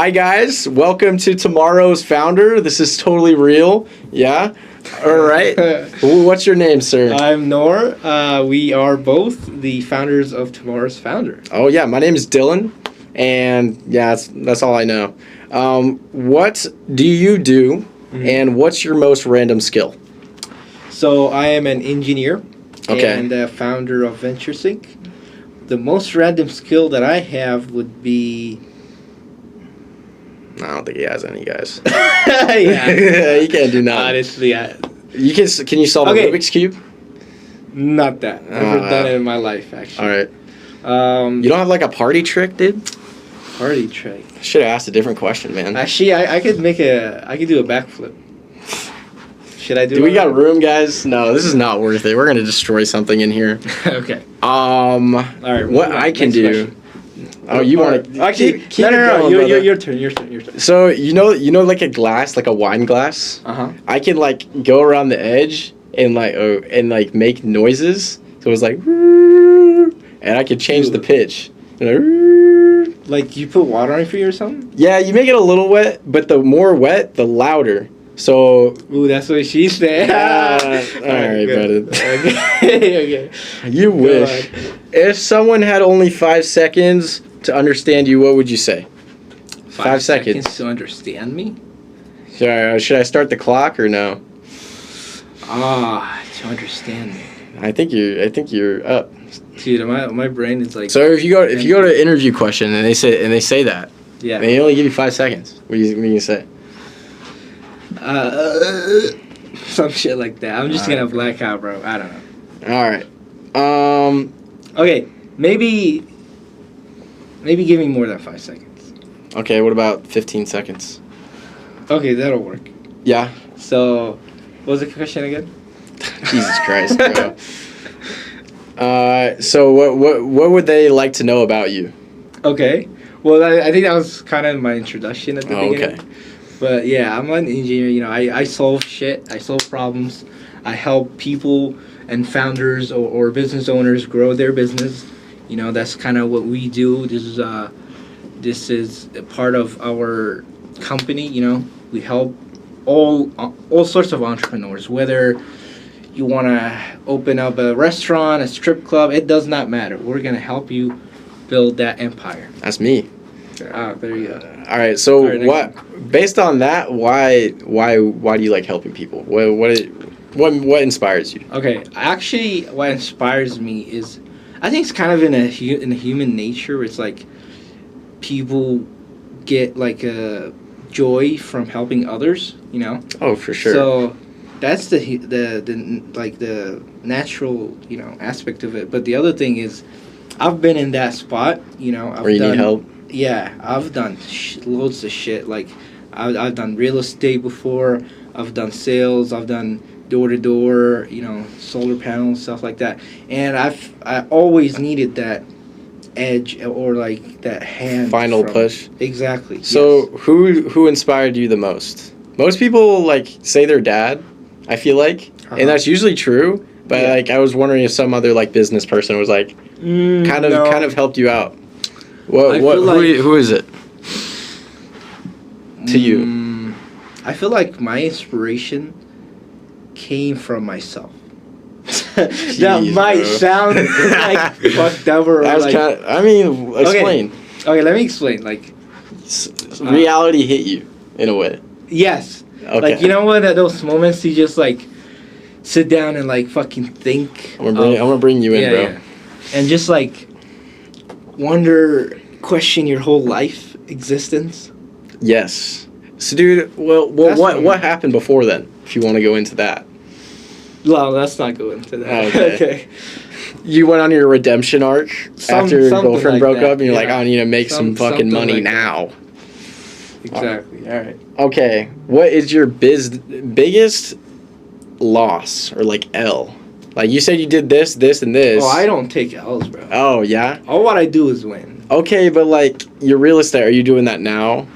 Hi guys, welcome to tomorrow's founder. This is totally real. Yeah. All right. What's your name, sir? I'm Noor. We are both the founders of Tomorrow's Founder. Oh yeah, my name is Dylan, and yeah, that's all I know. What do you do, and what's your most random skill? So I am an engineer Okay. and a founder of VentureSync. The most random skill that I have would be... I don't think he has any, guys. yeah. You can't do nothing. Honestly, Can you solve a Rubik's Cube? not that. Never done it in my life, actually. All right. You don't have like a party trick, dude? Party trick. Should have asked a different question, man. Actually, I could do a backflip. Should I do? Do we got room, guys? No, this is not worth it. We're gonna destroy something in here. Okay. All right. What I can do? Question. Oh, you want to? Actually, keep no. it going, Your turn. So you know, like a glass, like a wine glass. I can like go around the edge and like make noises. So it's like, and I can change the pitch. Like you put water on your feet or something? Yeah, you make it a little wet, but the more wet, the louder. So. Ooh, that's what she said. All right, brother. Okay. You wish. If someone had only 5 seconds to understand you, what would you say? 5 seconds to understand me? Should I start the clock or no? To understand me. I think you're up. Dude, my brain is like. So if you go to an interview question and they say that, yeah, they only give you 5 seconds. What are you gonna say? Some shit like that. I'm just gonna black out, bro. I don't know. All right. Okay, maybe give me more than 5 seconds. Okay. What about 15 seconds? Okay, that'll work. Yeah. So, what was the question again? Jesus Christ, bro. So what would they like to know about you? Okay. Well, I think that was kind of my introduction at the beginning. Okay. But yeah, I'm an engineer. You know, I solve shit. I solve problems. I help people and founders or business owners grow their business. You know, that's kind of what we do. This is a part of our company. You know, we help all sorts of entrepreneurs, whether you want to open up a restaurant, a strip club, it does not matter. We're going to help you build that empire. That's me. There you go. All right. So based on that, why do you like helping people? What inspires you? Okay. Actually, what inspires me is, I think it's kind of in a human nature. It's like people get like a joy from helping others, you know? Oh, for sure. So that's the natural, you know, aspect of it. But the other thing is, I've been in that spot, you know. Where you need help? Yeah, I've done loads of shit. Like, I've done real estate before. I've done sales. I've done door-to-door, you know, solar panels, stuff like that. And I always needed that edge or like that hand. Final push. Exactly. So who inspired you the most? Most people like say their dad, I feel like, and that's usually true. But like, I was wondering if some other like business person was like kind of helped you out. Who is it to you? I feel like my inspiration came from myself. That might sound like fucked up or like. Explain. Okay, let me explain. Like, reality hit you in a way. Yes. Okay. Like, you know what? At those moments, you just like sit down and like fucking think. I'm gonna bring you in, bro. Yeah. And just like question your whole life existence. Yes. So, dude, what happened before then? If you want to go into that. Well, let's not go into that. Okay. You went on your redemption arc after your girlfriend broke up, and you're like, I need to make some fucking money now. Exactly. All right. Okay. What is your biggest loss or like L? Like you said, you did this, and this. Oh, I don't take L's, bro. Oh yeah. All what I do is win. Okay, but like your real estate, are you doing that now?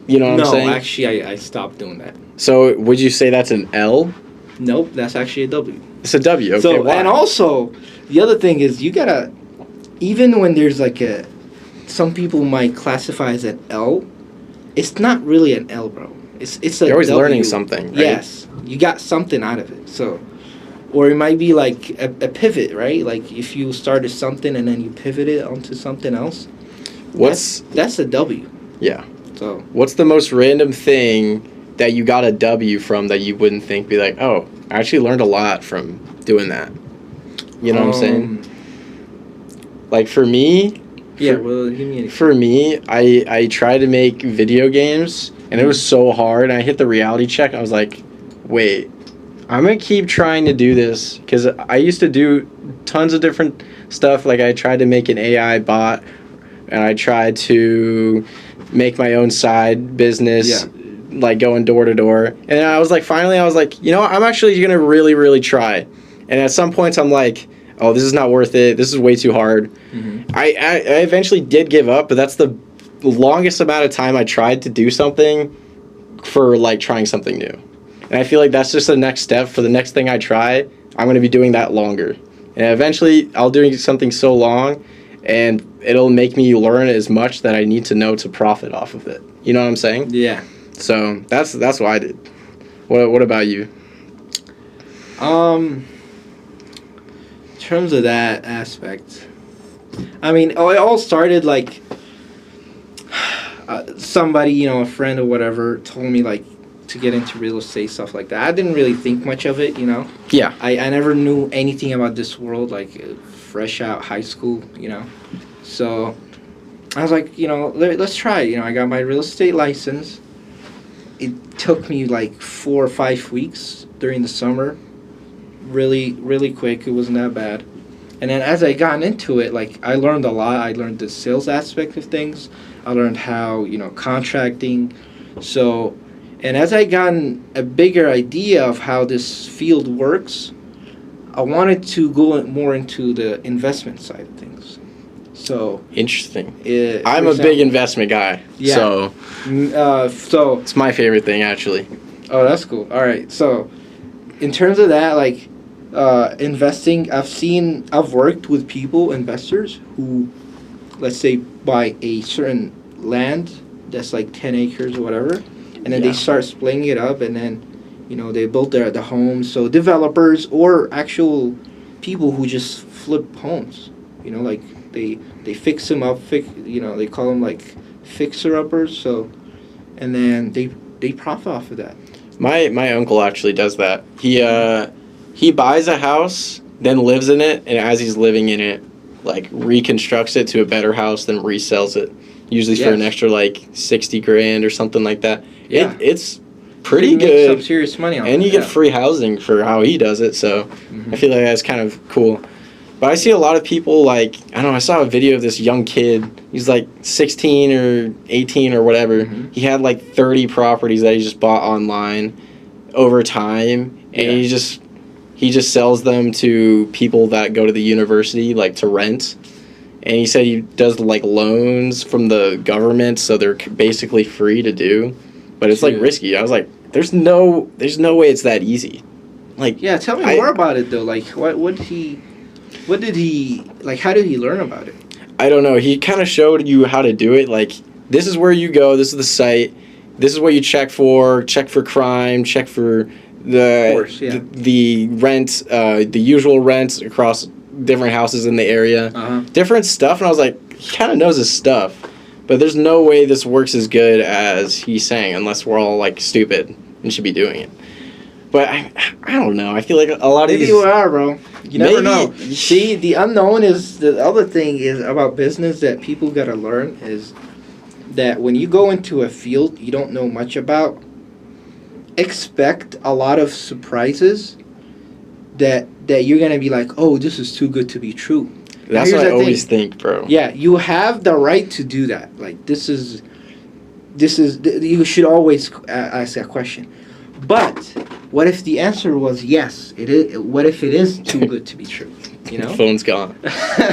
You know what I'm saying? No, actually, I stopped doing that. So would you say that's an L? Nope, that's actually a W. It's a W. Okay. So why? And also, the other thing is you gotta, even when there's like some people might classify as an L, it's not really an L, bro. It's a You're always W. learning something, right? Yes, you got something out of it. So, or it might be like a pivot, right? Like if you started something and then you pivot it onto something else. That's a W. Yeah. So what's the most random thing that you got a W from that you wouldn't think be like, oh, I actually learned a lot from doing that. You know what I'm saying? Like for me, yeah, well, give me an for me, I tried to make video games and it was so hard. And I hit the reality check. I was like, wait, I'm going to keep trying to do this because I used to do tons of different stuff. Like I tried to make an AI bot and I tried to make my own side business, like going door to door. And then I was like, finally, I was like, you know what? I'm actually going to really, really try. And at some points I'm like, oh, this is not worth it. This is way too hard. Mm-hmm. I eventually did give up, but that's the longest amount of time I tried to do something for like trying something new. And I feel like that's just the next step. For the next thing I try, I'm going to be doing that longer. And eventually I'll do something so long and it'll make me learn as much that I need to know to profit off of it. You know what I'm saying? Yeah. So that's what I did. What about you? In terms of that aspect, I mean, it all started like somebody, you know, a friend or whatever, told me like to get into real estate, stuff like that. I didn't really think much of it, you know. Yeah. I never knew anything about this world, like fresh out high school, you know. So I was like, you know, let's try it. You know, I got my real estate license. It took me like 4 or 5 weeks during the summer. Really, really quick. It wasn't that bad. And then as I got into it, like I learned a lot. I learned the sales aspect of things. I learned how, you know, contracting. So, and as I gotten a bigger idea of how this field works, I wanted to go more into the investment side of things. So interesting. I'm a big investment guy. Yeah. So it's my favorite thing actually. Oh, that's cool. All right. So in terms of that, like investing, I've worked with investors who, let's say, buy a certain land that's like 10 acres or whatever, and then they start splitting it up, and then, you know, they build the homes. So developers or actual people who just flip homes, you know, like they fix them up, you know, they call them like fixer-uppers. So, and then they profit off of that. My uncle actually does that. He buys a house, then lives in it, and as he's living in it, like reconstructs it to a better house, then resells it, usually for an extra like $60,000 or something like that. Yeah, it's pretty good. Some serious money on it. And you get free housing for how he does it, so I feel like that's kind of cool. But I see a lot of people like, I don't know, I saw a video of this young kid. He's like 16 or 18 or whatever. Mm-hmm. He had like 30 properties that he just bought online over time, and he just sells them to people that go to the university, like to rent. And he said he does like loans from the government, so they're basically free to do. But it's like risky. I was like, there's no way it's that easy. Like, yeah, tell me more about it though. Like, what did he like? How did he learn about it? I don't know. He kind of showed you how to do it. Like, this is where you go. This is the site. This is what you check for. Check for crime. Check for the rent, the usual rents across different houses in the area. Different stuff. And I was like, he kind of knows his stuff. But there's no way this works as good as he's saying, unless we're all like stupid and should be doing it. But I don't know. I feel like a lot of these... Maybe you are, bro. You never know. See, the unknown is... The other thing is about business that people got to learn is that when you go into a field you don't know much about, expect a lot of surprises that you're going to be like, oh, this is too good to be true. That's what I always think, bro. Yeah, you have the right to do that. Like, this is... You should always ask that question. But what if the answer was yes? It is. What if it is too good to be true? You know, the phone's gone.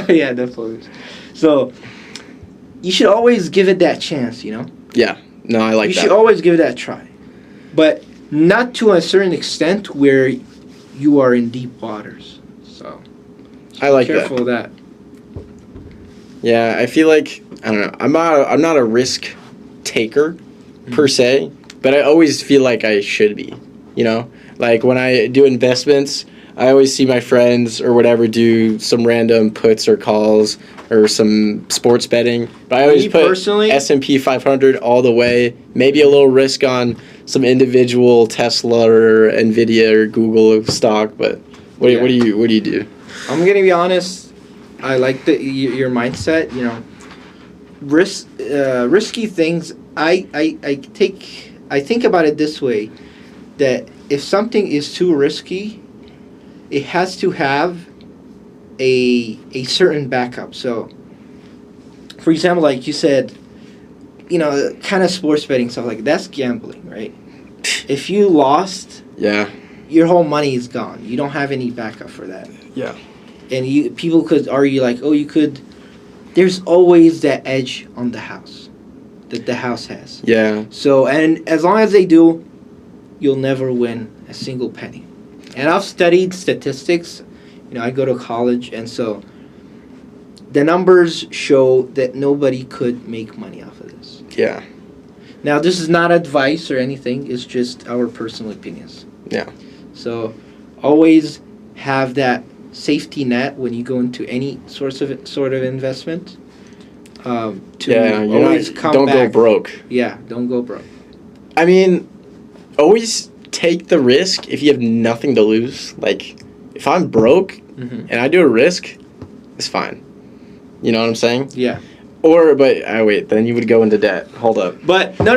Yeah, the phone's. So you should always give it that chance. You know. Yeah. No, I like that. You should always give it that try, but not to a certain extent where you are in deep waters. So I like that. Careful of that. Yeah, I feel like I don't know. I'm not a risk taker. per se, but I always feel like I should be, you know? Like when I do investments, I always see my friends or whatever do some random puts or calls or some sports betting. But I always put S&P 500 all the way, maybe a little risk on some individual Tesla or Nvidia or Google stock, but what do you do? I'm going to be honest, I like your mindset, you know. Risky things, I think about it this way, that if something is too risky, it has to have a certain backup. So, for example, like you said, you know, kind of sports betting stuff like that's gambling, right? If you lost, your whole money is gone. You don't have any backup for that. Yeah. And people could argue like, oh, you could. There's always that edge on the house that the house has. Yeah. So, and as long as they do, you'll never win a single penny. And I've studied statistics. You know, I go to college, and so the numbers show that nobody could make money off of this. Yeah. Now, this is not advice or anything. It's just our personal opinions. Yeah. So, always have that safety net when you go into any sort of investment. Don't go broke. Yeah, don't go broke. I mean, always take the risk if you have nothing to lose. Like, if I'm broke and I do a risk, it's fine. You know what I'm saying? Yeah. Wait, then you would go into debt. Hold up. But no.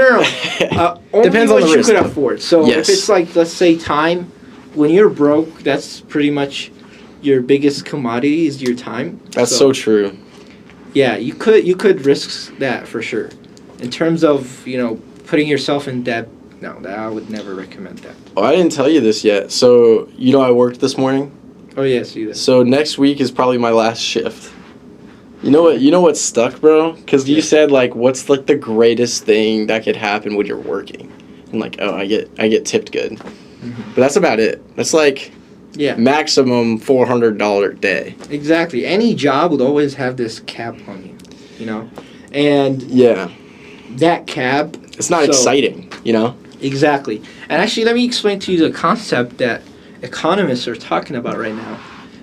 Only Depends what on the you risk, could though. afford. So if it's like, let's say, time, when you're broke, that's pretty much your biggest commodity is your time. That's so true. Yeah, you could risk that for sure. In terms of, you know, putting yourself in debt, no, that I would never recommend that. Oh, I didn't tell you this yet. So, you know I worked this morning? Oh, yes, you did. So next week is probably my last shift. You know what stuck, bro? Because you said, like, what's, like, the greatest thing that could happen when you're working? And, like, oh, I get tipped good. Mm-hmm. But that's about it. That's, like, maximum $400 day. Exactly. Any job would always have this cap on you, you know? And that cap... It's not exciting, you know? Exactly. And actually, let me explain to you the concept that economists are talking about right now.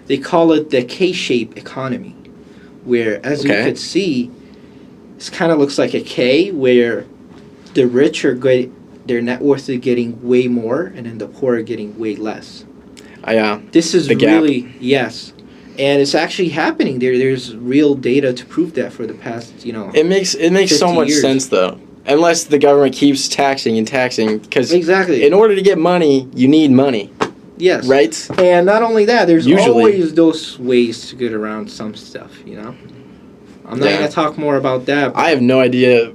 They call it the K-shaped economy, where, as you could see, it kind of looks like a K, where the rich are their net worth is getting way more, and then the poor are getting way less. This is really gap. Yes, and it's actually happening. There's real data to prove that for the past, you know. It makes so much sense though. Unless the government keeps taxing, because in order to get money, you need money. Yes. Right? And not only that, there's always those ways to get around some stuff, you know? I'm not going to talk more about that. I have no idea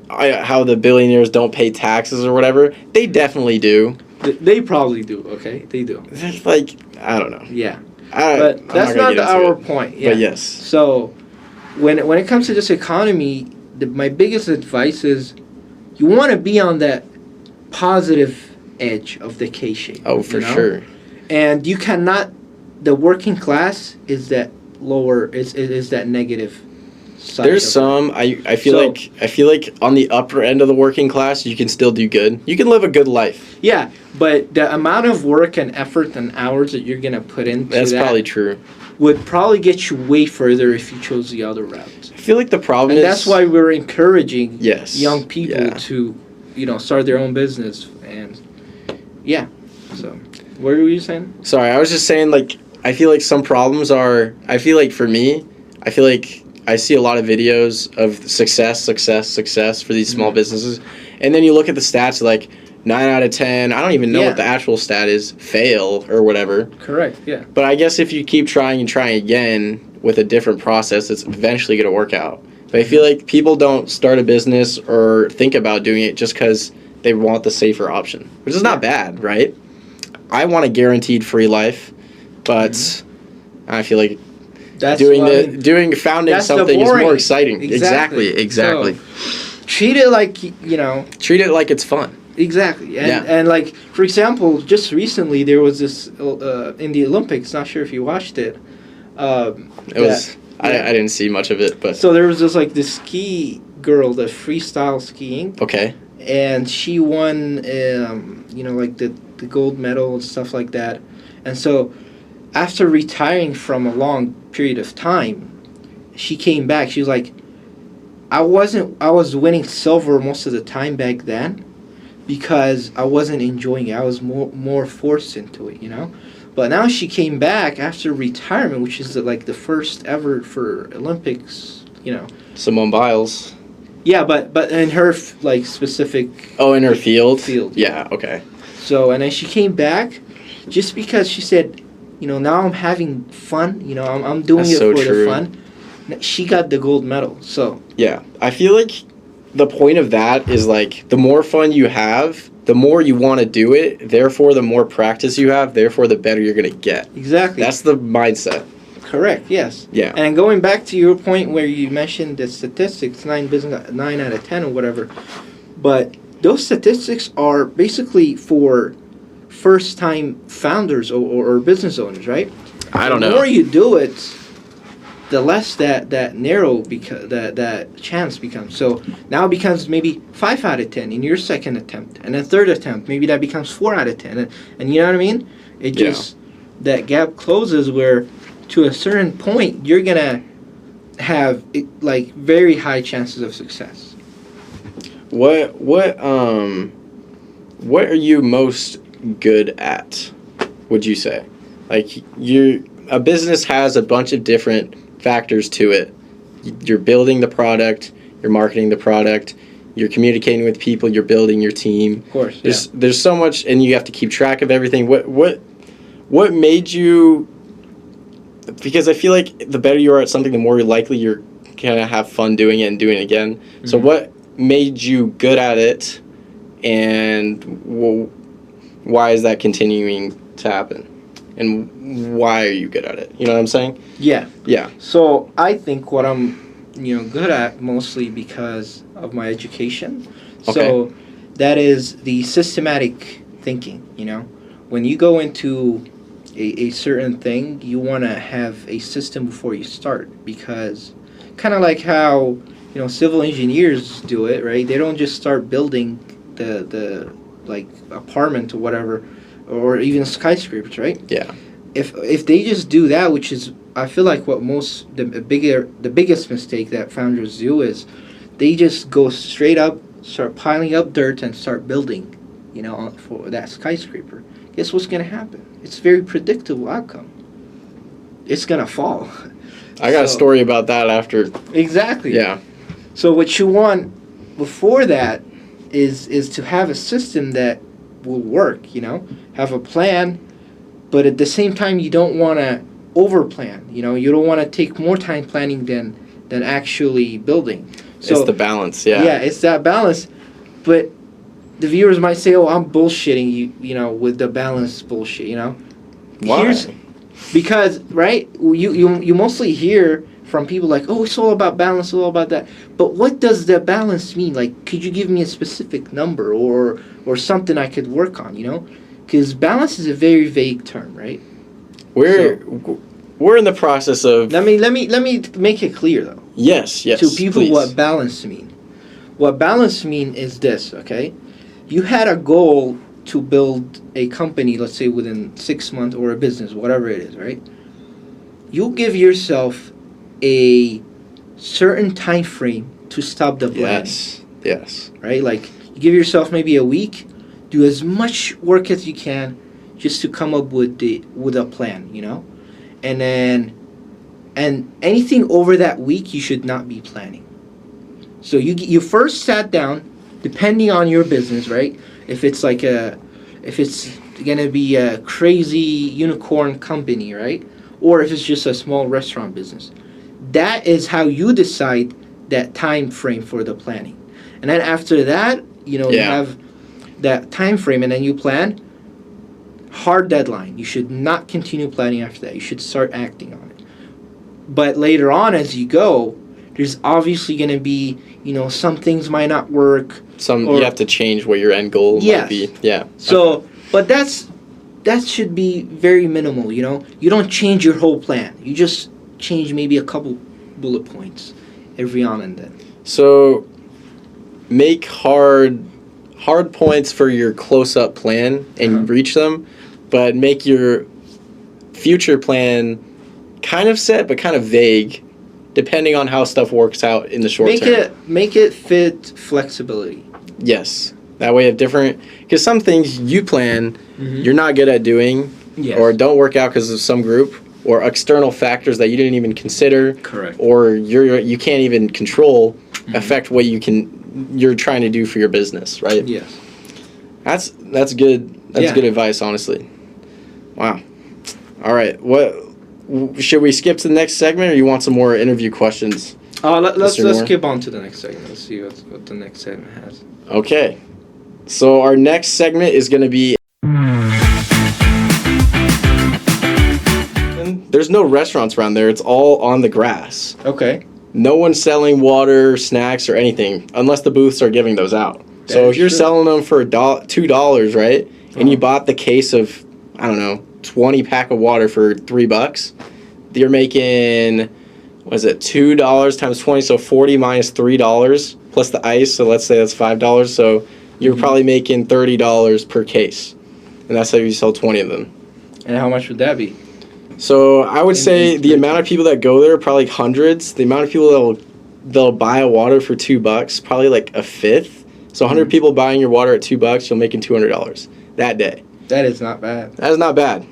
how the billionaires don't pay taxes or whatever. They definitely do. They probably do, okay? They do. Like, I don't know. Yeah. But that's not our point. Yeah. But yes. So, when it comes to this economy, my biggest advice is you want to be on that positive edge of the K-shape. Oh, for sure. And you cannot... The working class is that lower... Is that negative side. There's some... I feel like on the upper end of the working class, you can still do good. You can live a good life. Yeah, but the amount of work and effort and hours that you're going to put into that's probably true. Would probably get you way further if you chose the other route. I feel like the problem is... And that's why we're encouraging young people to, you know, start their own business. And, so, what were you saying? Sorry, I was just saying, like, I feel like some problems are... I feel like for me, I see a lot of videos of success for these small businesses. And then you look at the stats, like, 9 out of 10, I don't even know what the actual stat is, fail or whatever. Correct, yeah. But I guess if you keep trying and trying again with a different process, it's eventually going to work out. But I feel like people don't start a business or think about doing it just because they want the safer option, which is not bad, right? I want a guaranteed free life, but I feel like founding something is more exciting. Exactly. So, treat it like, you know... Treat it like it's fun. Exactly. And like, for example, just recently there was this in the Olympics, not sure if you watched it. I didn't see much of it, but... So there was this ski girl, the freestyle skiing. Okay. and she won, like the gold medal and stuff like that. And so, after retiring from a long period of time, she came back. She was like, I was winning silver most of the time back then because I wasn't enjoying it. I was more forced into it, But now she came back after retirement, which is like the first ever for Olympics, Simone Biles. Yeah, but in her specific. Oh, in her field. Yeah. Okay. So and then she came back, just because she said, now I'm having fun. I'm doing That's it so for true. the fun. She got the gold medal. So. Yeah, I feel like the point of that is like the more fun you have, the more you want to do it. Therefore, the more practice you have. Therefore, the better you're gonna get. Exactly. That's the mindset. Correct. Yes. Yeah. And going back to your point where you mentioned the statistics, 9 out of 10 or whatever, but those statistics are basically for first-time founders or business owners, right? I don't know. The more you do it, the less that narrow that chance becomes. So now it becomes maybe 5 out of 10 in your second attempt, and then third attempt maybe that becomes 4 out of 10, and you know what I mean? It just that gap closes where to a certain point you're gonna have like very high chances of success. What are you most good at? Would you say, like a business has a bunch of different factors to it. You're building the product, you're marketing the product, you're communicating with people, you're building your team. Of course, there's so much, and you have to keep track of everything. What made you? Because I feel like the better you are at something, the more likely you're gonna have fun doing it and doing it again. Mm-hmm. So what made you good at it, and why is that continuing to happen? And why are you good at it? You know what I'm saying? Yeah. Yeah. So I think what I'm, good at mostly because of my education. Okay. So that is the systematic thinking, When you go into a certain thing, you want to have a system before you start, because kind of like how, civil engineers do it, right? They don't just start building the like apartment or whatever, or even skyscrapers, right? Yeah. If they just do that, which is, I feel like what the biggest mistake that founders do is they just go straight up, start piling up dirt and start building, for that skyscraper. Guess what's going to happen? It's a very predictable outcome. It's going to fall. I got a story about that after. Exactly. Yeah. So what you want before that is to have a system that will work, have a plan, but at the same time you don't want to over-plan, you don't want to take more time planning than actually building. So it's the balance, yeah. Yeah, it's that balance, but the viewers might say, "Oh, I'm bullshitting you, with the balance bullshit, Why? Because right, you mostly hear from people like, "Oh, it's all about balance, all about that." But what does the balance mean? Like, could you give me a specific number or something I could work on? Because balance is a very vague term, right? We're in the process of. Let me make it clear though. Yes. To people, please. What balance mean? What balance mean is this, okay? You had a goal to build a company, let's say within 6 months, or a business, whatever it is, right? You give yourself a certain time frame to stop the planning. Yes. Right? Like, you give yourself maybe a week, do as much work as you can just to come up with a plan, And anything over that week you should not be planning. So you first sat down, depending on your business, right? If it's gonna be a crazy unicorn company, right? Or if it's just a small restaurant business. That is how you decide that time frame for the planning. And then after that, you have that time frame, and then you plan. Hard deadline. You should not continue planning after that. You should start acting on it. But later on, as you go, there's obviously going to be, some things might not work. You have to change what your end goal might be. Yeah. So, but that should be very minimal, You don't change your whole plan. You just change maybe a couple bullet points every on and then. So, make hard hard points for your close-up plan and reach them, but make your future plan kind of set but kind of vague, depending on how stuff works out in the short term. Make it fit flexibility. Yes. That way of different, because some things you plan, you're not good at doing, or don't work out because of some group, or external factors that you didn't even consider. Correct. Or you can't even control, affect what you're trying to do for your business, right? Yes. That's good. That's good advice, honestly. Wow. All right. What should we skip to the next segment, or you want some more interview questions? Let's skip on to the next segment. Let's see what the next segment has. Okay. So our next segment is going to be. There's no restaurants around there. It's all on the grass. Okay. No one's selling water, snacks, or anything unless the booths are giving those out. So if you're selling them for $2, right, and you bought the case of, I don't know, 20 pack of water for $3, you're making, what is it, $2 times 20, so 40 minus $3 plus the ice. So let's say that's $5. So you're probably making $30 per case, and that's how you sell 20 of them. And how much would that be? So I would say the amount of people that go there are probably hundreds. The amount of people they'll buy a water for $2, probably like a fifth. So 100 people buying your water at $2, you're making $200 that day. That is not bad. That is not bad,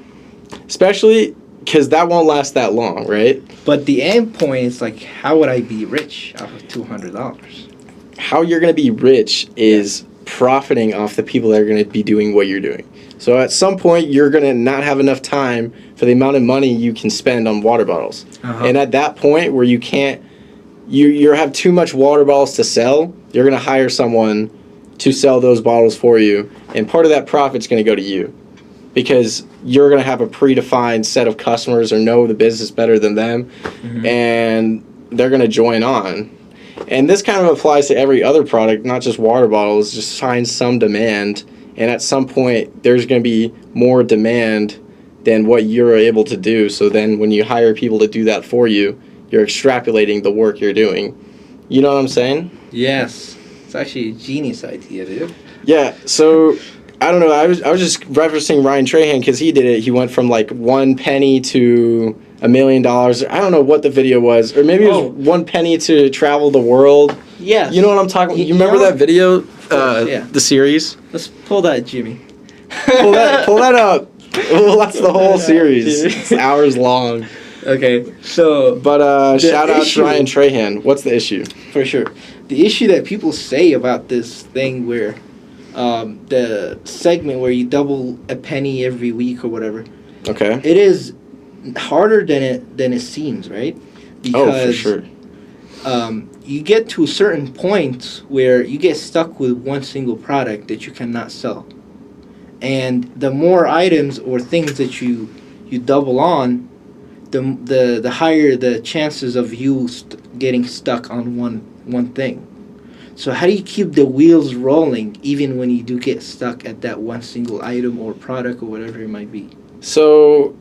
especially because that won't last that long, right? But the end point is like, how would I be rich off of $200? How you're going to be rich is profiting off the people that are going to be doing what you're doing. So at some point, you're going to not have enough time for the amount of money you can spend on water bottles. And at that point where you can't, you have too much water bottles to sell, you're going to hire someone to sell those bottles for you. And part of that profit's going to go to you because you're going to have a predefined set of customers or know the business better than them. And they're going to join on. And this kind of applies to every other product, not just water bottles. Just find some demand. And at some point, there's going to be more demand than what you're able to do. So then when you hire people to do that for you, you're extrapolating the work you're doing. You know what I'm saying? Yes. It's actually a genius idea, dude. Yeah. So, I don't know. I was just referencing Ryan Trahan because he did it. He went from like 1 penny to $1 million. I don't know what the video was. Or maybe it was 1 penny to travel the world. Yes. You know what I'm talking about? You remember that video? The series? Let's pull that, Jimmy. pull that up. Well, that's the whole series. It's hours long. Okay, so... But shout out to Ryan Trahan. What's the issue? For sure. The issue that people say about this thing where... the segment where you double a penny every week or whatever. Okay. It is harder than it seems, right? Because, for sure. You get to a certain point where you get stuck with one single product that you cannot sell. And the more items or things that you double on, the higher the chances of you getting stuck on one thing. So how do you keep the wheels rolling even when you do get stuck at that one single item or product or whatever it might be? So,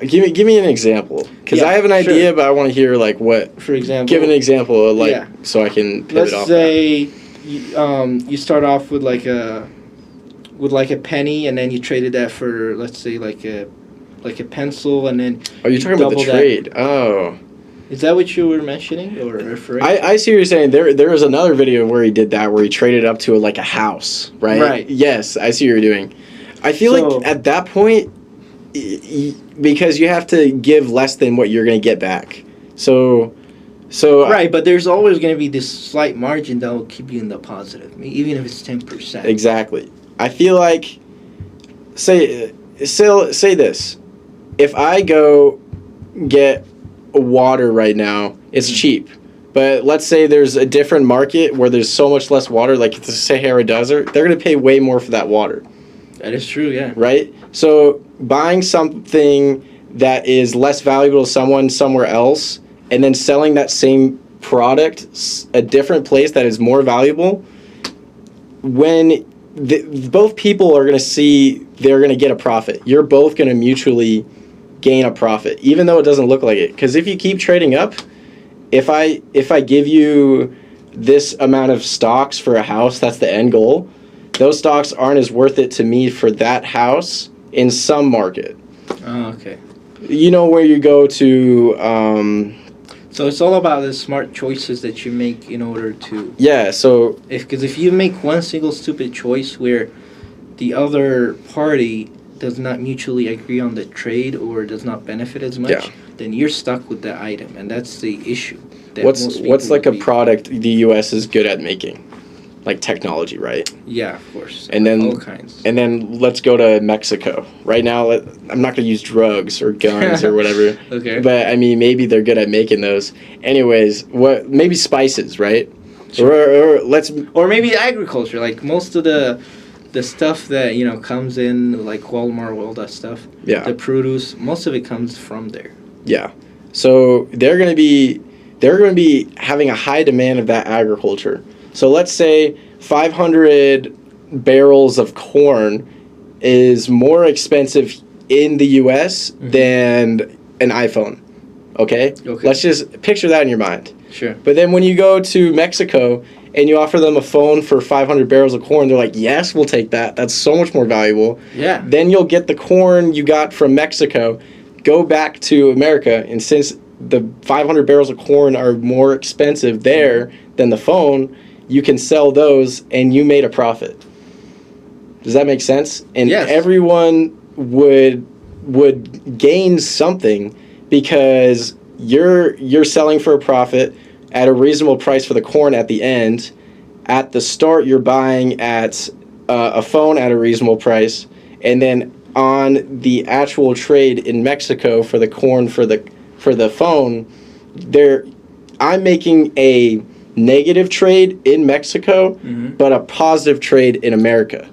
give me an example because I have an idea, but I want to hear like what. For example, give an example of so I can pivot off. Let's say you start off with like a penny, and then you traded that for, let's say, like a pencil, and then you're talking about the trade. Oh. Is that what you were mentioning or referring to? I see what you're saying. There was another video where he did that, where he traded up to a house, right? Right. Yes, I see what you're doing. I feel like at that point, because you have to give less than what you're going to get back. So right, but there's always going to be this slight margin that will keep you in the positive, even if it's 10%. Exactly. I feel like, say this. If I go get water right now, it's cheap. But let's say there's a different market where there's so much less water, like the Sahara Desert, they're going to pay way more for that water. That is true, yeah. Right? So buying something that is less valuable to someone somewhere else and then selling that same product a different place that is more valuable, when both people are going to see they're going to get a profit. You're both going to mutually gain a profit, even though it doesn't look like it. Because if you keep trading up, if I give you this amount of stocks for a house, that's the end goal, those stocks aren't as worth it to me for that house in some market. Oh, okay. You know, where you go to... So it's all about the smart choices that you make in order to... Yeah, so... Because if you make one single stupid choice where the other party does not mutually agree on the trade or does not benefit as much, then you're stuck with the item, and that's the issue. What's like a product the U.S. is good at making? Like technology, right? Yeah, of course. And then all kinds. And then let's go to Mexico. Right now, I'm not going to use drugs or guns or whatever. Okay. But I mean, maybe they're good at making those. Anyways, maybe spices, right? Sure. Or maybe agriculture. Like most of the stuff that comes in, like Walmart, all that stuff. Yeah. The produce, most of it comes from there. Yeah. So they're going to be having a high demand of that agriculture. So let's say 500 barrels of corn is more expensive in the U.S. than an iPhone. Okay? Let's just picture that in your mind. Sure. But then when you go to Mexico and you offer them a phone for 500 barrels of corn, they're like, yes, we'll take that. That's so much more valuable. Yeah. Then you'll get the corn you got from Mexico, go back to America, and since the 500 barrels of corn are more expensive there than the phone, you can sell those and you made a profit. Does that make sense? And everyone would gain something because you're selling for a profit at a reasonable price for the corn at the end. At the start, you're buying at a phone at a reasonable price, and then on the actual trade in Mexico for the corn for the phone, I'm making a negative trade in Mexico, but a positive trade in America.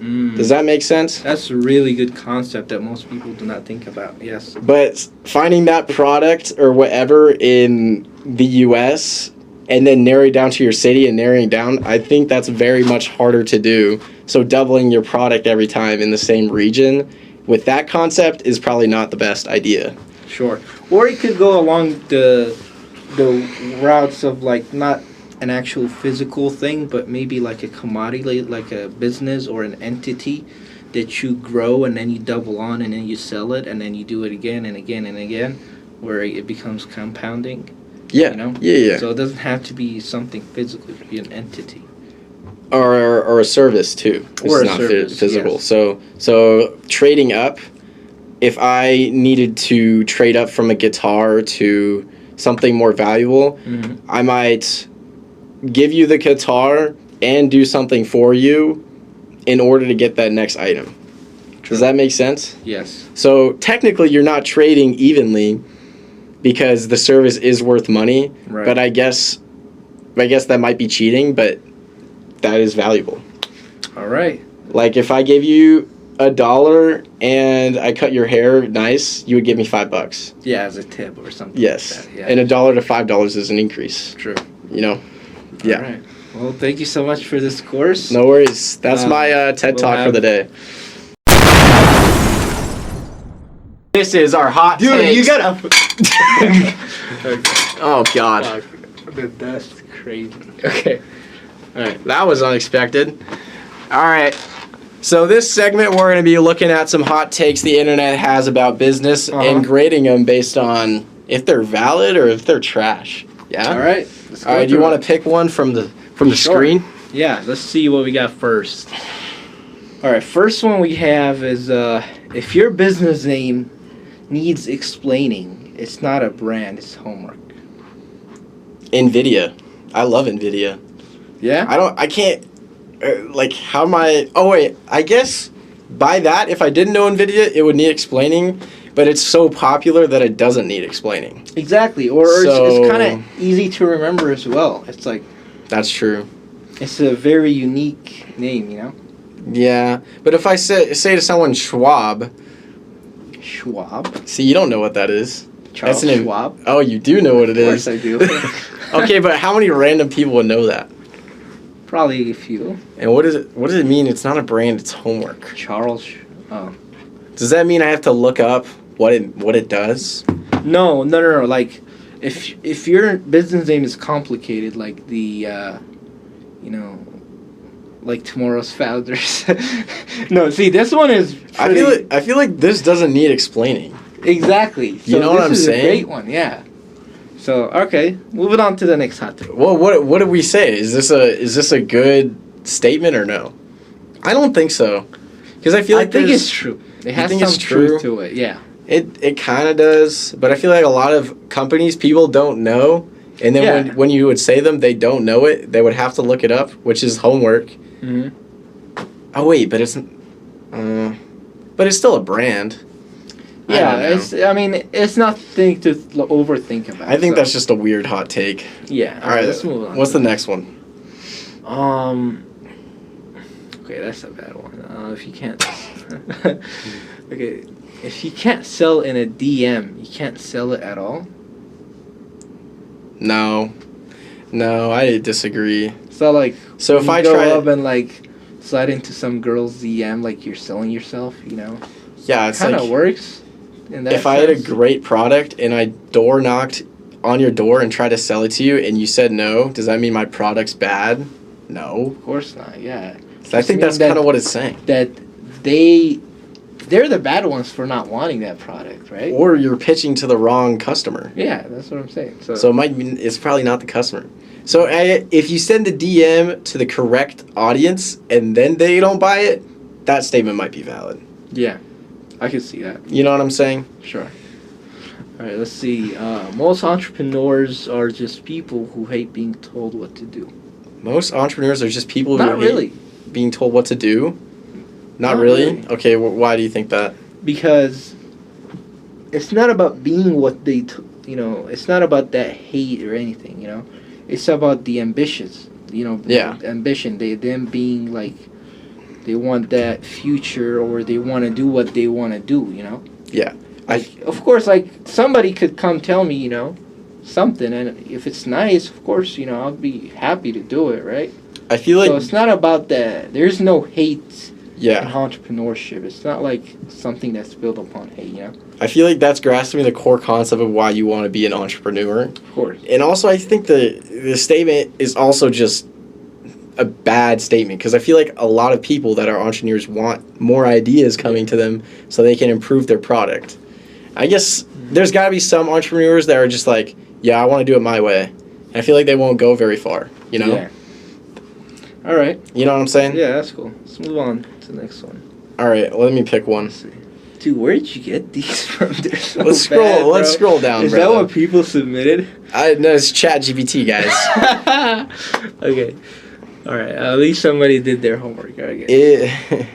Does that make sense? That's a really good concept that most people do not think about, yes. But finding that product or whatever in the U.S. and then narrowing down to your city and narrowing down, I think that's very much harder to do. So doubling your product every time in the same region with that concept is probably not the best idea. Sure. Or you could go along the routes of like not an actual physical thing, but maybe like a commodity, like a business or an entity that you grow and then you double on and then you sell it and then you do it again and again and again, where it becomes compounding. Yeah. Yeah. So it doesn't have to be something physical; it could be an entity. Or a service too. Or it's a not service, physical. yes. So trading up. If I needed to trade up from a guitar to something more valuable, I might give you the guitar and do something for you in order to get that next item. True. Does that make sense? Yes. So technically you're not trading evenly because the service is worth money, right. But I guess that might be cheating, but that is valuable. All right. Like if I gave you $1 and I cut your hair nice, you would give me $5. Yeah, as a tip or something. Yes. Like that. Yeah. And $1 to $5 is an increase. True. Yeah. All right. Well, thank you so much for this course. No worries. That's my TED Talk for the day. This is our hot Dude, takes. you gotta... Oh, God. That's crazy. Okay. All right. That was unexpected. All right. So this segment, we're going to be looking at some hot takes the internet has about business and grading them based on if they're valid or if they're trash. Yeah? All right. All right. Do you want to pick one from the screen? Yeah. Let's see what we got first. All right. First one we have is if your business name needs explaining, it's not a brand, it's homework. NVIDIA. I love NVIDIA. Yeah? I can't... how am I... Oh, wait. I guess by that, if I didn't know NVIDIA, it would need explaining, but it's so popular that it doesn't need explaining. Exactly. Or it's kind of easy to remember as well. It's like... That's true. It's a very unique name, you know? Yeah. But if I say to someone Schwab... Schwab? See, you don't know what that is. Charles Schwab? Oh, you do know what it is. Of course I do. Okay, but how many random people would know that? Probably a few. And what does it mean? It's not a brand, it's homework. Charles. Oh. Does that mean I have to look up what it does? No. Like, if your business name is complicated, like the, like tomorrow's founders. No, see, this one is. I feel like this doesn't need explaining. Exactly. So you know what I'm saying? This is a great one, yeah. So okay, moving on to the next hot take. Well, what did we say? Is this a good statement or no? I don't think so, because I feel like I think it's true. It has some truth to it. Yeah. It kind of does, but I feel like a lot of companies, people don't know, and then when you would say them, they don't know it. They would have to look it up, which is homework. Mm-hmm. Oh wait, but it's still a brand. Yeah, it's nothing to overthink about. I think that's just a weird hot take. Yeah. All right, let's move on. What's the next one? Okay, that's a bad one. If you can't. Okay, if you can't sell in a DM, you can't sell it at all. No, I disagree. So like, so if I go try up and like slide into some girl's DM, like you're selling yourself, yeah, it's kind of like works. In that if I had a sense. great product and I door knocked on your door and tried to sell it to you and you said no, does that mean my product's bad? No, of course not. Yeah, I think that's kind of what it's saying. That they're the bad ones for not wanting that product, right? Or you're pitching to the wrong customer. Yeah, that's what I'm saying. So it might mean it's probably not the customer. So if you send a DM to the correct audience and then they don't buy it, that statement might be valid. Yeah, I can see that. You know what I'm saying? Sure. All right, let's see. Most entrepreneurs are just people who hate being told what to do. Most entrepreneurs are just people who Not really. hate being told what to do. Not really? Okay, why do you think that? Because it's not about being what they, it's not about that hate or anything, It's about the ambitions, Yeah. Ambition. Them being like, they want that future or they want to do what they want to do, Yeah. Of course, like, somebody could come tell me, something, and if it's nice, of course, I'll be happy to do it, right? I feel like... So it's not about that. There's no hate in Yeah. entrepreneurship. It's not like something that's built upon hate, I feel like that's grasping the core concept of why you want to be an entrepreneur. Of course. And also, I think the statement is also just a bad statement, because I feel like a lot of people that are entrepreneurs want more ideas coming to them so they can improve their product. I guess there's got to be some entrepreneurs that are just like, yeah, I want to do it my way. And I feel like they won't go very far, Yeah. All right. You know what I'm saying? Yeah, that's cool. Let's move on to the next one. All right, let me pick one. Let's see. Dude, where did you get these from? They're so Let's scroll down, Is that what people submitted? No, it's ChatGPT, guys. Okay. All right. At least somebody did their homework, I guess.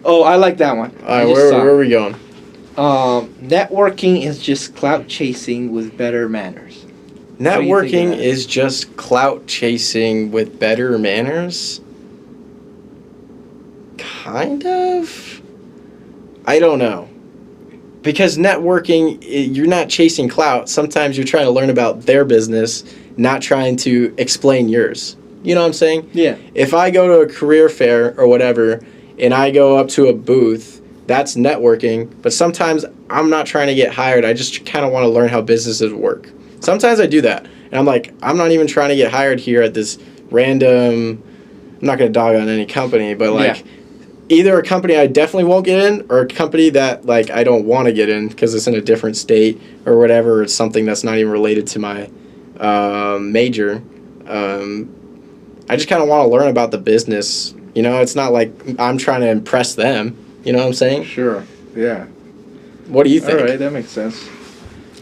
Oh, I like that one. All right, where are we going? Networking is just clout chasing with better manners. Networking is just clout chasing with better manners? Kind of? I don't know. Because networking, you're not chasing clout. Sometimes you're trying to learn about their business, not trying to explain yours. You know what I'm saying? Yeah. If I go to a career fair or whatever, and I go up to a booth, that's networking. But sometimes I'm not trying to get hired. I just kind of want to learn how businesses work. Sometimes I do that. And I'm like, I'm not even trying to get hired here at this random... I'm not going to dog on any company, but like... Yeah. Either a company I definitely won't get in, or a company that like I don't want to get in because it's in a different state or whatever. It's something that's not even related to my major. I just kind of want to learn about the business. It's not like I'm trying to impress them. You know what I'm saying? Sure. Yeah. What do you think? All right, that makes sense.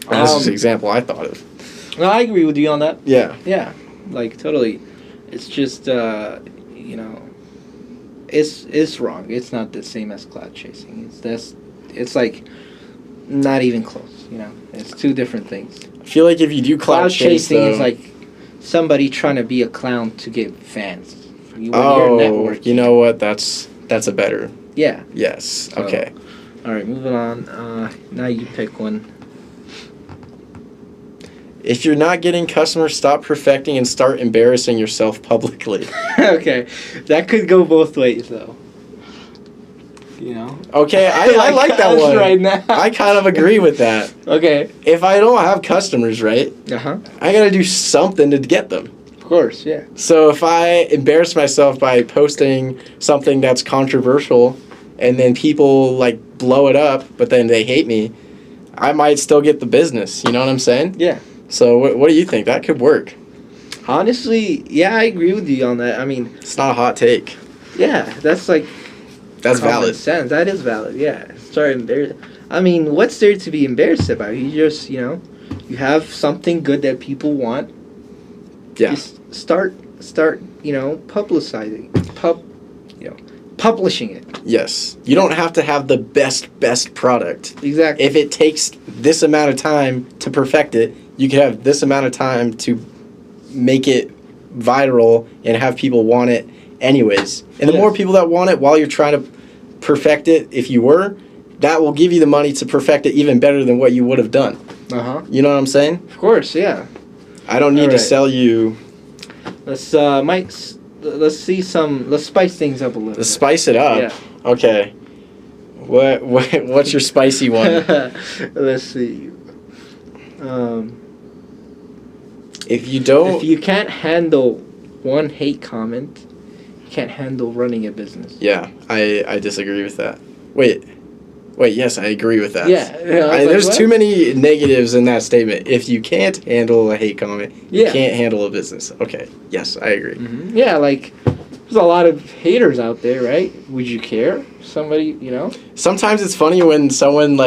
This is an example I thought of. No, I agree with you on that. Yeah. Yeah. Like totally. It's just It's wrong. It's not the same as cloud chasing. It's like not even close. It's two different things. I feel like if you do cloud chasing though, is like somebody trying to be a clown to get fans. When you're networking. You know what? That's a better. Yeah. Yes. So, okay. All right, moving on. Now you pick one. If you're not getting customers, stop perfecting and start embarrassing yourself publicly. Okay, that could go both ways, though. You know. Okay, I like that one. Right now. I kind of agree with that. Okay. If I don't have customers, right, I gotta do something to get them. Of course, yeah. So if I embarrass myself by posting something that's controversial, and then people like blow it up, but then they hate me, I might still get the business. You know what I'm saying? Yeah. So what do you think? That could work. Honestly, yeah, I agree with you on that. I mean, it's not a hot take. Yeah, that's like that's valid. Sense. That is valid. Yeah. Start embarrassed. I mean, what's there to be embarrassed about? You just, you have something good that people want. Yeah. Just start, publicizing, publishing it. Yes. You don't have to have the best product. Exactly. If it takes this amount of time to perfect it, you can have this amount of time to make it viral and have people want it anyways. And the more people that want it while you're trying to perfect it, if you were, that will give you the money to perfect it even better than what you would have done. You know what I'm saying? Of course, yeah. I don't need to sell you. Let's spice things up a little. Let's spice it up. Yeah. Okay. What's your spicy one? Let's see. If you can't handle one hate comment, you can't handle running a business. Yeah, I disagree with that. Wait, yes, I agree with that. Yeah. There's too many negatives in that statement. If you can't handle a hate comment, you can't handle a business. Okay, yes, I agree. Mm-hmm. Yeah, there's a lot of haters out there, right? Would you care? Somebody, Sometimes it's funny when someone,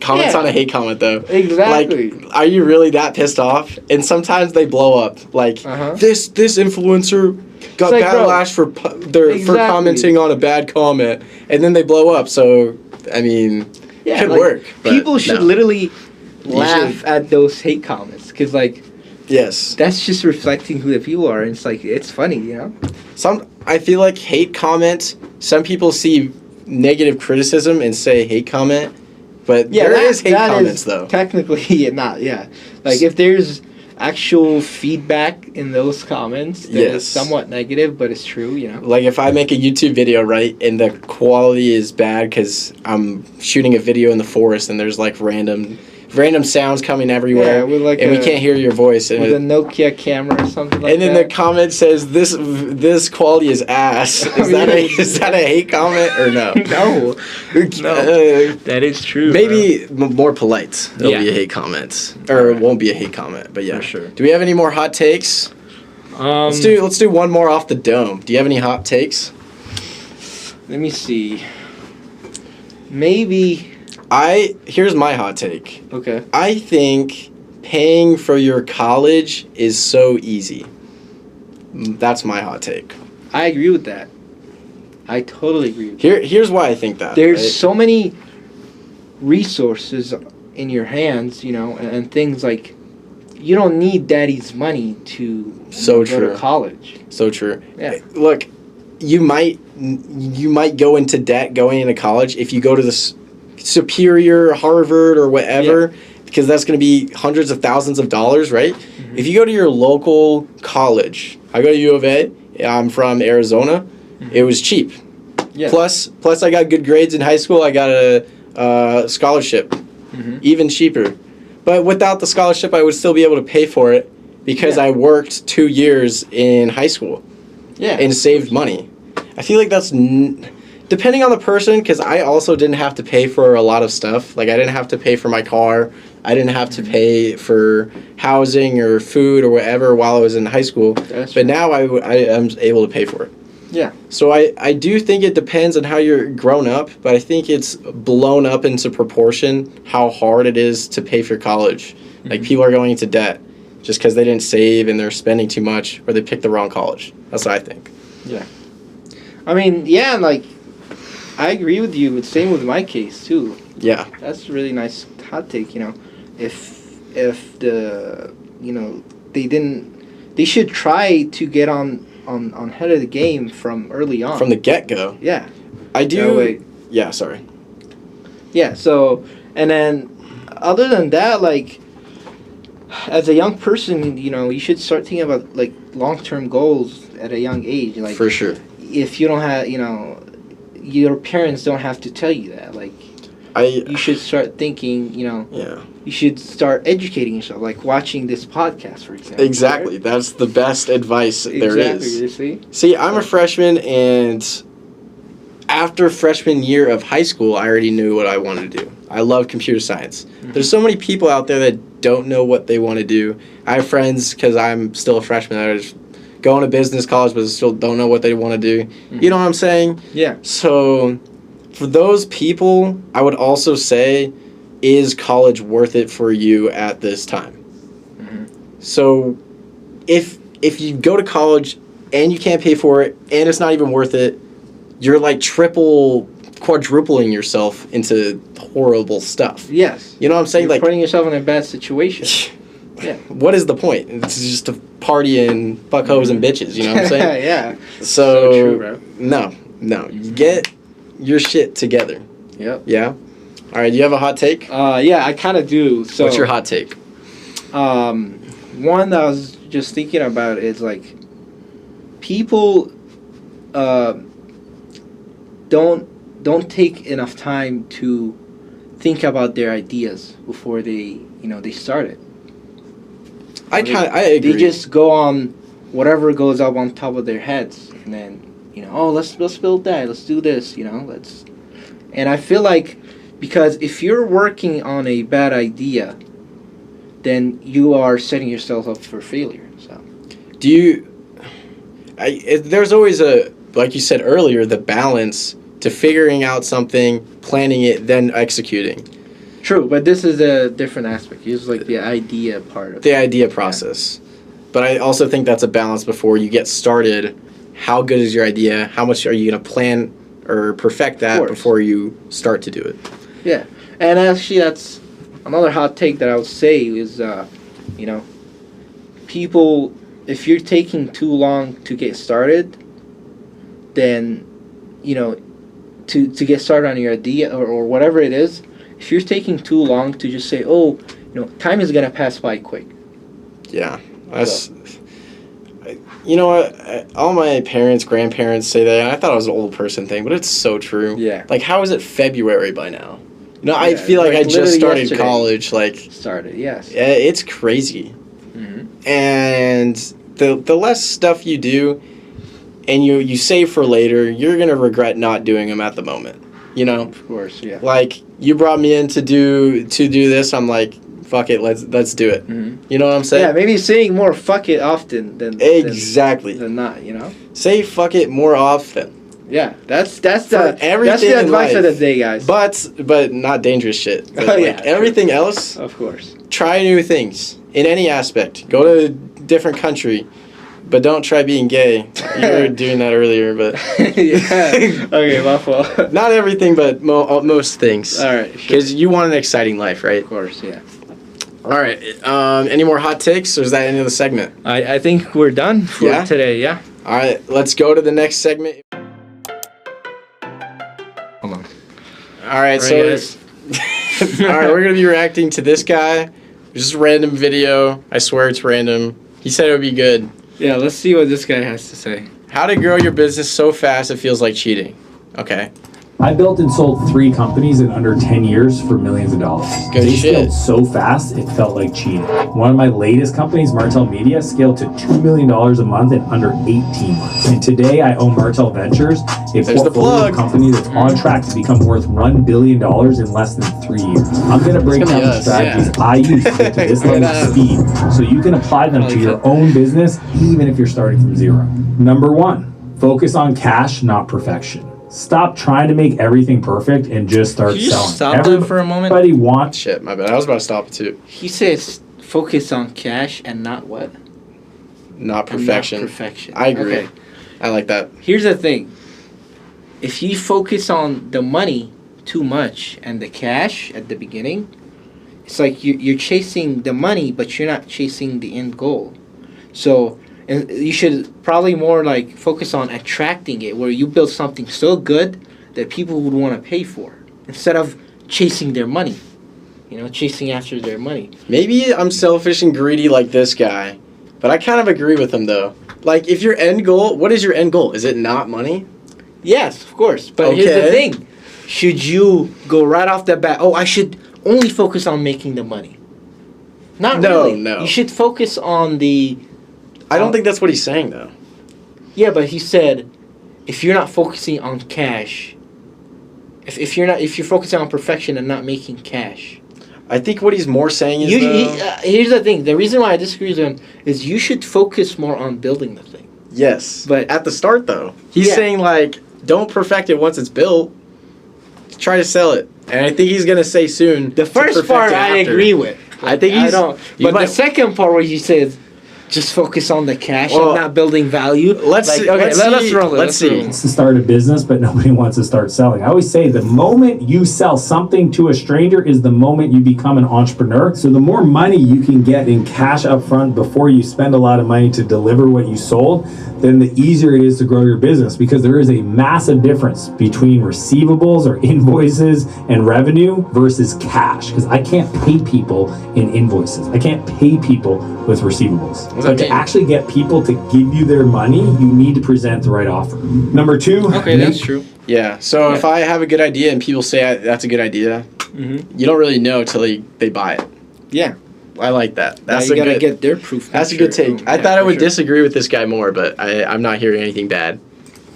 comments on a hate comment, though. Exactly. Are you really that pissed off? And sometimes they blow up. This influencer got backlash for commenting on a bad comment, and then they blow up. So, I mean, it could work. People should literally laugh at those hate comments, because, yes, that's just reflecting who the people are, and it's funny, I feel like hate comment, some people see negative criticism and say hate comment, but there is hate comments, though. Technically, not, yeah. If there's actual feedback in those comments that is somewhat negative, but it's true, if I make a YouTube video, right, and the quality is bad because I'm shooting a video in the forest and there's random sounds coming everywhere, and we can't hear your voice. With a Nokia camera or something like that. And then the comment says, this quality is ass. Is that a hate comment or no? No. That is true. Maybe more polite. It'll be a hate comment. Or it won't be a hate comment, but yeah. For sure. Do we have any more hot takes? Let's do one more off the dome. Do you have any hot takes? Let me see. Maybe... Here's my hot take. Okay. I think paying for your college is so easy. That's my hot take. I agree with that. I totally agree with that. Here's why I think that. There's so many resources in your hands, and things you don't need daddy's money to go to college. So true. Yeah. Look, you might go into debt going into college if you go to the Superior, Harvard, or whatever, because that's going to be hundreds of thousands of dollars, right? Mm-hmm. If you go to your local college, I go to U of A. I'm from Arizona. Mm-hmm. It was cheap. Yeah. Plus, I got good grades in high school. I got a scholarship, even cheaper. But without the scholarship, I would still be able to pay for it because I worked 2 years in high school. Yeah. And saved money. I feel like that's. Depending on the person, because I also didn't have to pay for a lot of stuff. I didn't have to pay for my car. I didn't have to pay for housing or food or whatever while I was in high school. But now I am able to pay for it. Yeah. So I do think it depends on how you're grown up, but I think it's blown up into proportion how hard it is to pay for college. Mm-hmm. People are going into debt just because they didn't save and they're spending too much or they picked the wrong college. That's what I think. Yeah. I mean, I agree with you. It's same with my case too. Yeah, that's a really nice hot take. If the they should try to get on head of the game from early on. From the get-go. Yeah, I do. Yeah, sorry. Yeah. So and then, other than that, as a young person, you should start thinking about long-term goals at a young age. For sure. If you don't have, your parents don't have to tell you that. Like, you should start thinking, Yeah. You should start educating yourself, like watching this podcast, for example. Exactly. Right? That's the best advice there is. You see? See, I'm a freshman, and after freshman year of high school, I already knew what I wanted to do. I love computer science. Mm-hmm. There's so many people out there that don't know what they want to do. I have friends, because I'm still a freshman, that are just going to business college, but still don't know what they want to do. Mm-hmm. You know what I'm saying? Yeah. So, for those people, I would also say, is college worth it for you at this time? Mm-hmm. So, if you go to college and you can't pay for it, and it's not even worth it, you're like quadrupling yourself into horrible stuff. Yes. You know what I'm saying? You're like putting yourself in a bad situation. Yeah. What is the point? It's just to party and fuck hoes and bitches, you know what I'm saying? Yeah. So true, bro. No. Get your shit together. Yep. Yeah? All right, do you have a hot take? Yeah, I kind of do. So, what's your hot take? One that I was just thinking about is, like, people don't take enough time to think about their ideas before they start it. I agree. They just go on whatever goes up on top of their heads, and then let's build that, let's do this, and I feel like, because if you're working on a bad idea, then you are setting yourself up for failure. So, there's always like you said earlier, the balance to figuring out something, planning it, then executing. True, but this is a different aspect. It's like the idea part of the idea process. Yeah. But I also think that's a balance before you get started. How good is your idea? How much are you going to plan or perfect that before you start to do it? Yeah, and actually that's another hot take that I would say is, people, if you're taking too long to get started, then, to get started on your idea or whatever it is, if you're taking too long to just say, time is going to pass by quick. Yeah, that's... You know what? All my parents, grandparents say that, and I thought it was an old person thing, but it's so true. Yeah. Like, how is it February by now? I feel like I just started college. Yes. It's crazy. Mm-hmm. And the less stuff you do, and you save for later, you're gonna regret not doing them at the moment. Of course, yeah. Like, you brought me in to do this. I'm like, fuck it, let's do it. Mm-hmm. You know what I'm saying? Yeah, maybe saying more "fuck it" often than not. Say "fuck it" more often. Yeah, that's the advice of the day, guys. But not dangerous shit. But everything else, of course. Try new things in any aspect. Go to a different country, but don't try being gay. You were doing that earlier, but yeah. Okay, my fault. Not everything, but most things. All right, because you want an exciting life, right? Of course, yeah. All right. Any more hot takes, or is that the end of the segment? I think we're done for today. Yeah. All right. Let's go to the next segment. Hold on. All right. So, all right, we're gonna be reacting to this guy. Just a random video. I swear it's random. He said it would be good. Yeah. Let's see what this guy has to say. How to grow your business so fast it feels like cheating. Okay. I built and sold 3 companies in under 10 years for millions of dollars. Good shit. Scaled so fast, it felt like cheating. One of my latest companies, Martel Media, scaled to $2 million a month in under 18 months. And today I own Martel Ventures, a portfolio company that's on track to become worth $1 billion in less than 3 years. I'm going to break down the strategies I use to get to this level of speed so you can apply them to your own business, even if you're starting from zero. Number 1, focus on cash, not perfection. Stop trying to make everything perfect and just start selling. Stop that for a moment? Everybody wants... Shit, my bad. I was about to stop it too. He says focus on cash and not what? Not perfection. Not perfection. I agree. Okay. I like that. Here's the thing. If you focus on the money too much and the cash at the beginning, it's like you're chasing the money, but you're not chasing the end goal. So... And you should probably more like focus on attracting it, where you build something so good that people would want to pay for, instead of chasing their money. Chasing after their money. Maybe I'm selfish and greedy like this guy, but I kind of agree with him though. Like, if your end goal, what is your end goal? Is it not money? Yes, of course. But here's the thing. Should you go right off the bat, I should only focus on making the money? Not really. No. You should focus on the... I don't think that's what he's saying, though. Yeah, but he said, if you're not focusing on cash, if you're focusing on perfection and not making cash... I think what he's more saying is... here's the thing. The reason why I disagree with him is you should focus more on building the thing. Yes. But at the start, though, he's saying, like, don't perfect it once it's built. Try to sell it. And I think he's going to say soon. The first part I agree with. I think he's... But the second part where he says, just focus on the cash and not building value. Let's see. Let's see. It's to start a business, but nobody wants to start selling. I always say the moment you sell something to a stranger is the moment you become an entrepreneur. So the more money you can get in cash up front before you spend a lot of money to deliver what you sold, then the easier it is to grow your business, because there is a massive difference between receivables or invoices and revenue versus cash. Because I can't pay people in invoices. I can't pay people with receivables. But to actually get people to give you their money, you need to present the right offer. Number 2. Okay, that's true. Yeah. So if I have a good idea and people say that's a good idea, you don't really know till they buy it. Yeah. I like that. That's you gotta get their proof. That's a good take. I thought I would disagree with this guy more, but I'm not hearing anything bad.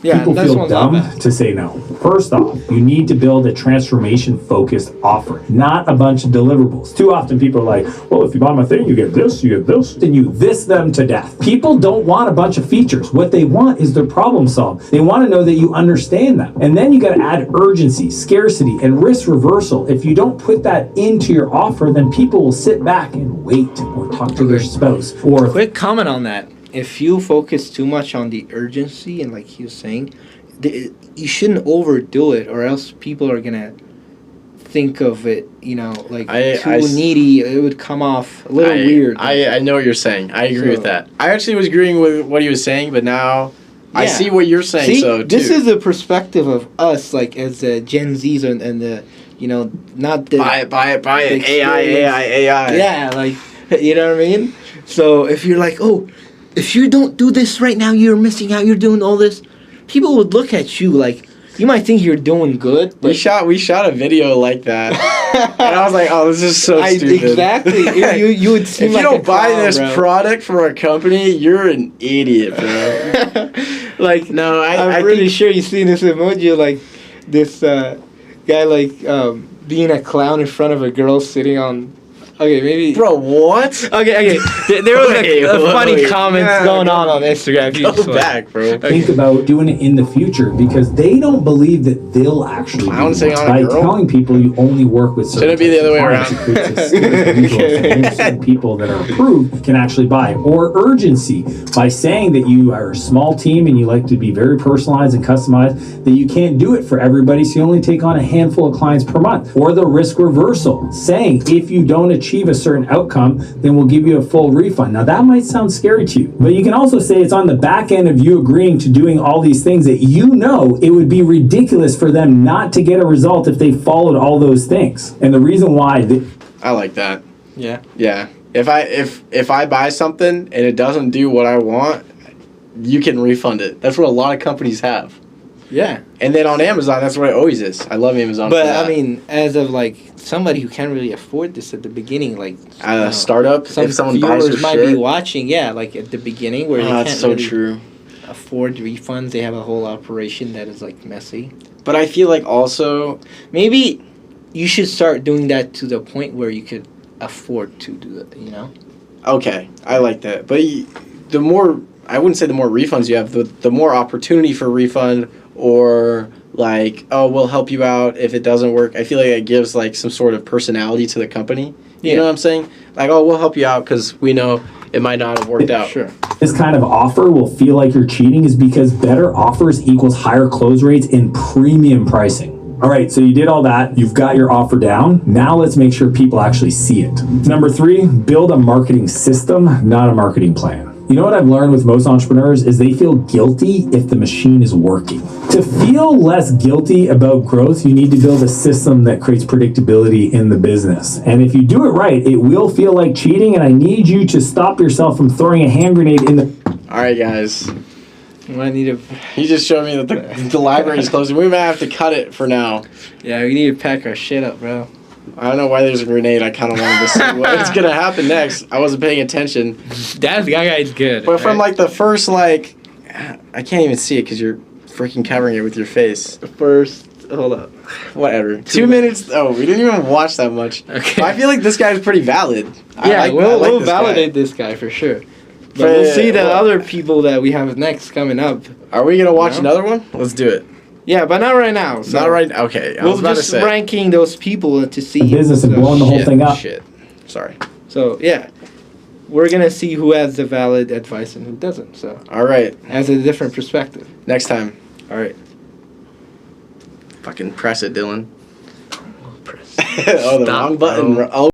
Yeah, people feel dumb to say no. First off, you need to build a transformation-focused offer, not a bunch of deliverables. Too often people are like, well, if you buy my thing, you get this, and you this them to death. People don't want a bunch of features. What they want is their problem solved. They want to know that you understand them. And then you got to add urgency, scarcity, and risk reversal. If you don't put that into your offer, then people will sit back and wait or talk to their spouse. Or quick comment on that. If you focus too much on the urgency, and like he was saying, you shouldn't overdo it, or else people are gonna think of it, like too needy. It would come off a little weird. I know what you're saying. I agree with that. I actually was agreeing with what he was saying, but now I see what you're saying. So this is the perspective of us, like as Gen Zs and the not the buy it. AI. Yeah, like you know what I mean. So if you're like, if you don't do this right now, you're missing out. You're doing all this. People would look at you like you might think you're doing good. But we shot a video like that, and I was like, "Oh, this is so stupid." Exactly. you would seem if like you don't buy clown, this product from our company, you're an idiot, bro. No, I'm pretty sure you've seen this emoji, like this guy being a clown in front of a girl sitting on. Okay, maybe. Bro, what? Okay. There was a funny comments going on Instagram. Go back, bro. Think about doing it in the future, because they don't believe that they'll actually by telling people you only work with certain Should it be the other way around? Certain people that are approved can actually buy. Or urgency, by saying that you are a small team and you like to be very personalized and customized, that you can't do it for everybody, so you only take on a handful of clients per month. Or the risk reversal, saying if you don't achieve a certain outcome, then we'll give you a full refund. Now that might sound scary to you, but you can also say it's on the back end of you agreeing to doing all these things that it would be ridiculous for them not to get a result if they followed all those things. And the reason why I like that. Yeah. If I buy something and it doesn't do what I want, you can refund it. That's what a lot of companies have. Yeah. And then on Amazon, that's what it always is. I love Amazon for that. I mean, as of somebody who can't really afford this at the beginning, a startup, if someone buys your might shit. be watching, at the beginning where they can't really true. afford refunds. They have a whole operation that is messy. But I feel like also maybe you should start doing that to the point where you could afford to do that, Okay, I like that. But the more, I wouldn't say the more refunds you have, the more opportunity for refund, or we'll help you out if it doesn't work. I feel like it gives some sort of personality to the company. You know what I'm saying? We'll help you out because we know it might not have worked out. Sure. This kind of offer will feel like you're cheating is because better offers equals higher close rates and premium pricing. All right, so you did all that. You've got your offer down. Now let's make sure people actually see it. Number 3, build a marketing system, not a marketing plan. You know what I've learned with most entrepreneurs is they feel guilty if the machine is working. To feel less guilty about growth, you need to build a system that creates predictability in the business. And if you do it right, it will feel like cheating, and I need you to stop yourself from throwing a hand grenade in the... All right, guys. I need to. He just showed me that the library is closing. We might have to cut it for now. Yeah, we need to pack our shit up, bro. I don't know why there's a grenade. I kind of wanted to see what's going to happen next. I wasn't paying attention. That guy's good. But from like the first, like, I can't even see it because you're freaking covering it with your face. Hold up. Whatever. 2 minutes. Oh, we didn't even watch that much. Okay. I feel like this guy's pretty valid. Yeah, we'll this validate guy. this guy for sure. But we'll see the other people that we have next coming up. Are we going to watch another one? Let's do it. Yeah, but not right now. So Not right. Okay. I was we'll about just to say. ranking those people to see business and blowing the whole thing up. Shit. Sorry. So yeah, we're gonna see who has the valid advice and who doesn't. So All right. has a different perspective. Next time. All right. Fucking press it, Dylan. Press. Oh, the Stop, wrong button. bro. Oh.